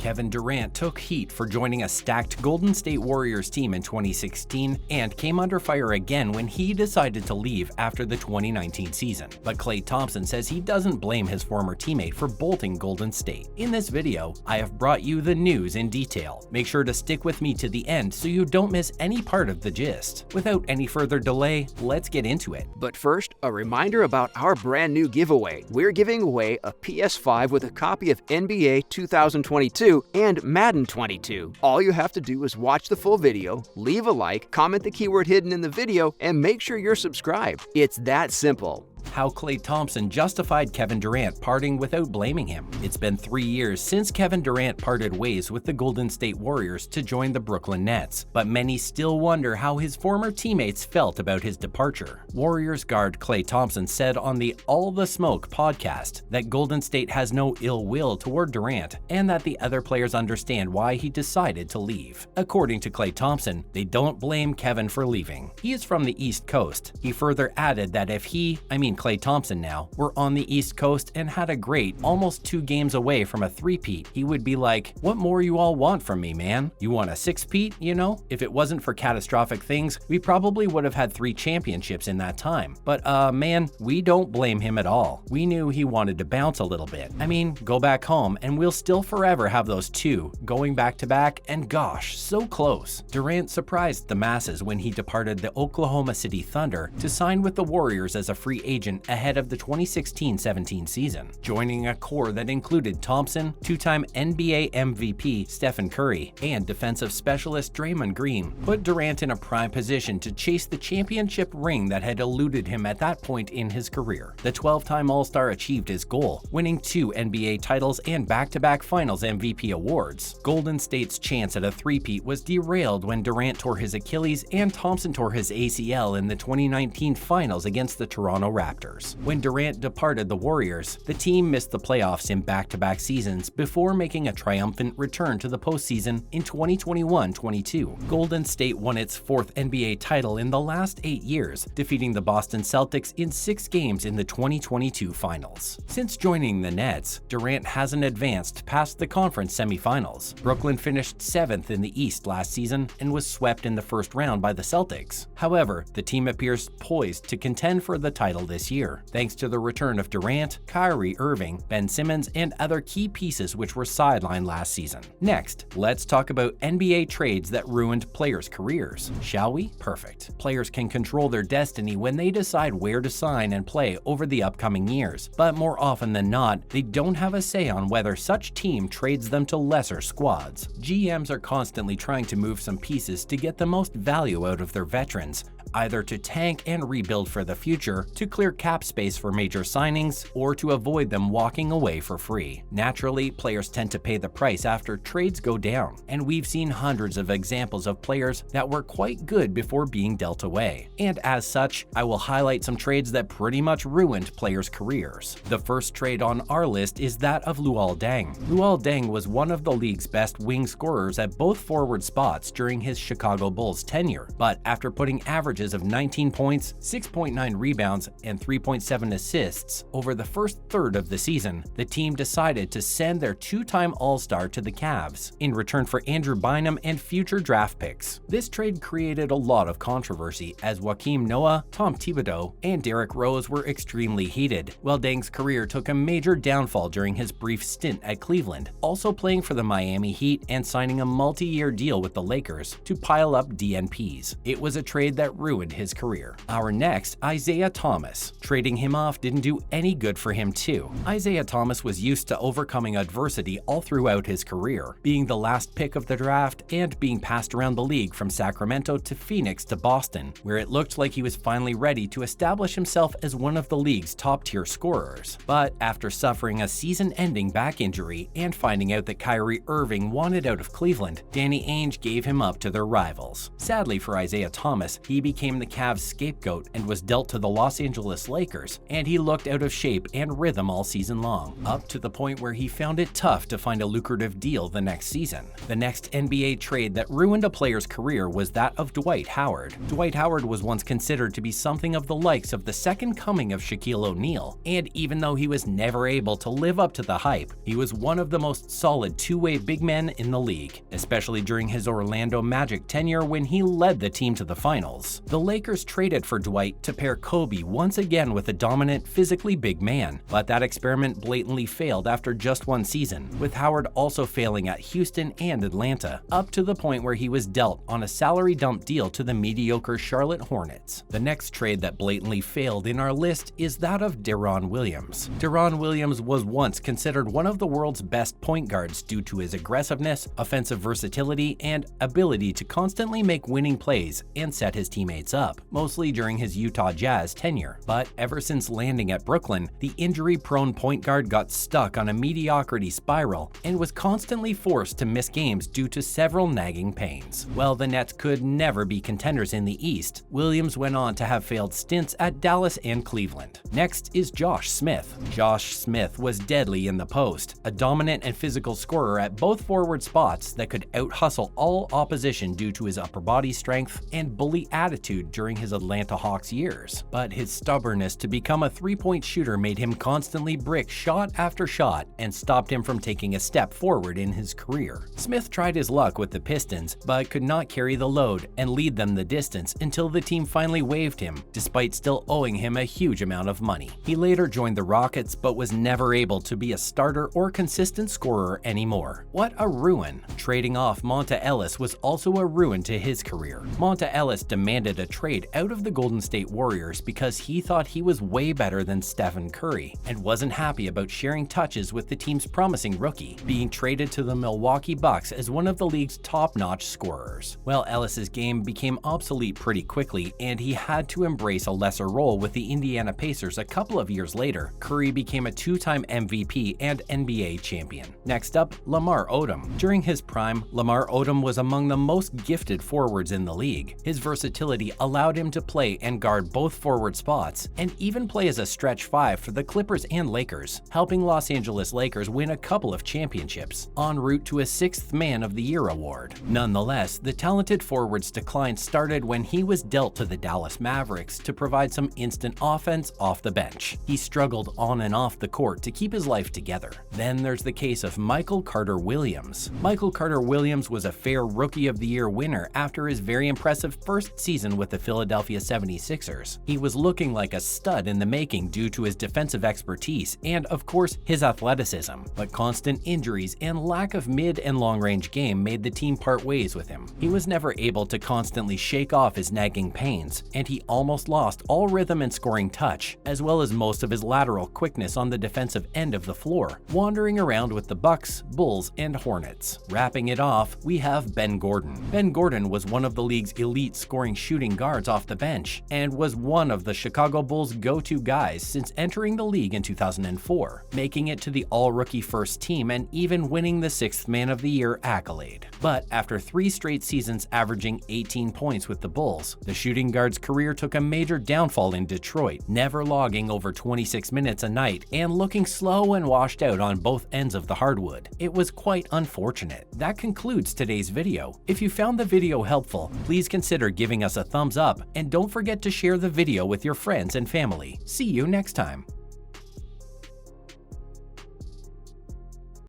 Kevin Durant took heat for joining a stacked Golden State Warriors team in 2016 and came under fire again when he decided to leave after the 2019 season. But Klay Thompson says he doesn't blame his former teammate for bolting Golden State. In this video, I have brought you the news in detail. Make sure to stick with me to the end so you don't miss any part of the gist. Without any further delay, let's get into it. But first, a reminder about our brand new giveaway. We're giving away a PS5 with a copy of NBA 2022 and Madden 22. All you have to do is watch the full video, leave a like, comment the keyword hidden in the video, and make sure you're subscribed. It's that simple. How Klay Thompson justified Kevin Durant parting without blaming him. It's been 3 years since Kevin Durant parted ways with the Golden State Warriors to join the Brooklyn Nets, but many still wonder how his former teammates felt about his departure. Warriors guard Klay Thompson said on the All the Smoke podcast that Golden State has no ill will toward Durant and that the other players understand why he decided to leave. According to Klay Thompson, they don't blame Kevin for leaving. He is from the East Coast. He further added that if Klay Thompson now, were on the East Coast and had a great, almost 2 games away from a three-peat, he would be like, "What more you all want from me, man? You want a 6-peat, you know? If it wasn't for catastrophic things, we probably would have had 3 championships in that time. But man, we don't blame him at all. We knew he wanted to bounce a little bit. Go back home and we'll still forever have those 2 going back to back, and gosh, so close." Durant surprised the masses when he departed the Oklahoma City Thunder to sign with the Warriors as a free agent ahead of the 2016-17 season, joining a core that included Thompson, 2-time NBA MVP Stephen Curry, and defensive specialist Draymond Green, put Durant in a prime position to chase the championship ring that had eluded him at that point in his career. The 12-time All-Star achieved his goal, winning 2 NBA titles and back-to-back Finals MVP awards. Golden State's chance at a three-peat was derailed when Durant tore his Achilles and Thompson tore his ACL in the 2019 Finals against the Toronto Raptors. When Durant departed the Warriors, the team missed the playoffs in back-to-back seasons before making a triumphant return to the postseason in 2021-22. Golden State won its 4th NBA title in the last 8 years, defeating the Boston Celtics in 6 games in the 2022 Finals. Since joining the Nets, Durant hasn't advanced past the conference semifinals. Brooklyn finished 7th in the East last season and was swept in the first round by the Celtics. However, the team appears poised to contend for the title this year, thanks to the return of Durant, Kyrie Irving, Ben Simmons, and other key pieces which were sidelined last season. Next, let's talk about NBA trades that ruined players' careers, shall we? Perfect. Players can control their destiny when they decide where to sign and play over the upcoming years, but more often than not, they don't have a say on whether such team trades them to lesser squads. GMs are constantly trying to move some pieces to get the most value out of their veterans, either to tank and rebuild for the future, to clear cap space for major signings, or to avoid them walking away for free. Naturally, players tend to pay the price after trades go down, and we've seen hundreds of examples of players that were quite good before being dealt away. And as such, I will highlight some trades that pretty much ruined players' careers. The first trade on our list is that of Luol Deng. Luol Deng was one of the league's best wing scorers at both forward spots during his Chicago Bulls tenure, but after putting averages of 19 points, 6.9 rebounds, and 3.7 assists over the first third of the season, the team decided to send their 2-time All-Star to the Cavs in return for Andrew Bynum and future draft picks. This trade created a lot of controversy as Joakim Noah, Tom Thibodeau, and Derrick Rose were extremely heated, while Deng's career took a major downfall during his brief stint at Cleveland, also playing for the Miami Heat and signing a multi-year deal with the Lakers to pile up DNPs. It was a trade that ruined his career. Our next, Isaiah Thomas. Trading him off didn't do any good for him too. Isaiah Thomas was used to overcoming adversity all throughout his career, being the last pick of the draft and being passed around the league from Sacramento to Phoenix to Boston, where it looked like he was finally ready to establish himself as one of the league's top-tier scorers. But after suffering a season-ending back injury and finding out that Kyrie Irving wanted out of Cleveland, Danny Ainge gave him up to their rivals. Sadly for Isaiah Thomas, he became became the Cavs' scapegoat and was dealt to the Los Angeles Lakers, and he looked out of shape and rhythm all season long, up to the point where he found it tough to find a lucrative deal the next season. The next NBA trade that ruined a player's career was that of Dwight Howard. Dwight Howard was once considered to be something of the likes of the second coming of Shaquille O'Neal, and even though he was never able to live up to the hype, he was one of the most solid two-way big men in the league, especially during his Orlando Magic tenure when he led the team to the finals. The Lakers traded for Dwight to pair Kobe once again with a dominant, physically big man, but that experiment blatantly failed after just one season, with Howard also failing at Houston and Atlanta, up to the point where he was dealt on a salary dump deal to the mediocre Charlotte Hornets. The next trade that blatantly failed in our list is that of Durant Williams. Durant Williams was once considered one of the world's best point guards due to his aggressiveness, offensive versatility, and ability to constantly make winning plays and set his teammates up, mostly during his Utah Jazz tenure. But ever since landing at Brooklyn, the injury-prone point guard got stuck on a mediocrity spiral and was constantly forced to miss games due to several nagging pains. While the Nets could never be contenders in the East, Williams went on to have failed stints at Dallas and Cleveland. Next is Josh Smith. Josh Smith was deadly in the post, a dominant and physical scorer at both forward spots that could out-hustle all opposition due to his upper body strength and bully attitude during his Atlanta Hawks years. But his stubbornness to become a three-point shooter made him constantly brick shot after shot and stopped him from taking a step forward in his career. Smith tried his luck with the Pistons, but could not carry the load and lead them the distance until the team finally waived him, despite still owing him a huge amount of money. He later joined the Rockets, but was never able to be a starter or consistent scorer anymore. What a ruin! Trading off Monta Ellis was also a ruin to his career. Monta Ellis demanded a trade out of the Golden State Warriors because he thought he was way better than Stephen Curry and wasn't happy about sharing touches with the team's promising rookie, being traded to the Milwaukee Bucks as one of the league's top-notch scorers. Well, Ellis's game became obsolete pretty quickly, and he had to embrace a lesser role with the Indiana Pacers a couple of years later. Curry became a two-time MVP and NBA champion. Next up, Lamar Odom. During his prime, Lamar Odom was among the most gifted forwards in the league. His versatility allowed him to play and guard both forward spots, and even play as a stretch five for the Clippers and Lakers, helping Los Angeles Lakers win a couple of championships, en route to a 6th Man of the Year award. Nonetheless, the talented forward's decline started when he was dealt to the Dallas Mavericks to provide some instant offense off the bench. He struggled on and off the court to keep his life together. Then there's the case of Michael Carter Williams. Michael Carter Williams was a fair Rookie of the Year winner after his very impressive first season with the Philadelphia 76ers. He was looking like a stud in the making due to his defensive expertise and, of course, his athleticism, but constant injuries and lack of mid and long-range game made the team part ways with him. He was never able to constantly shake off his nagging pains, and he almost lost all rhythm and scoring touch, as well as most of his lateral quickness on the defensive end of the floor, wandering around with the Bucks, Bulls, and Hornets. Wrapping it off, we have Ben Gordon. Ben Gordon was one of the league's elite scoring shooting guards off the bench, and was one of the Chicago Bulls' go-to guys since entering the league in 2004, making it to the all-rookie first team and even winning the 6th Man of the Year accolade. But after 3 straight seasons averaging 18 points with the Bulls, the shooting guard's career took a major downfall in Detroit, never logging over 26 minutes a night and looking slow and washed out on both ends of the hardwood. It was quite unfortunate. That concludes today's video. If you found the video helpful, please consider giving us a thumbs up, and don't forget to share the video with your friends and family. See you next time.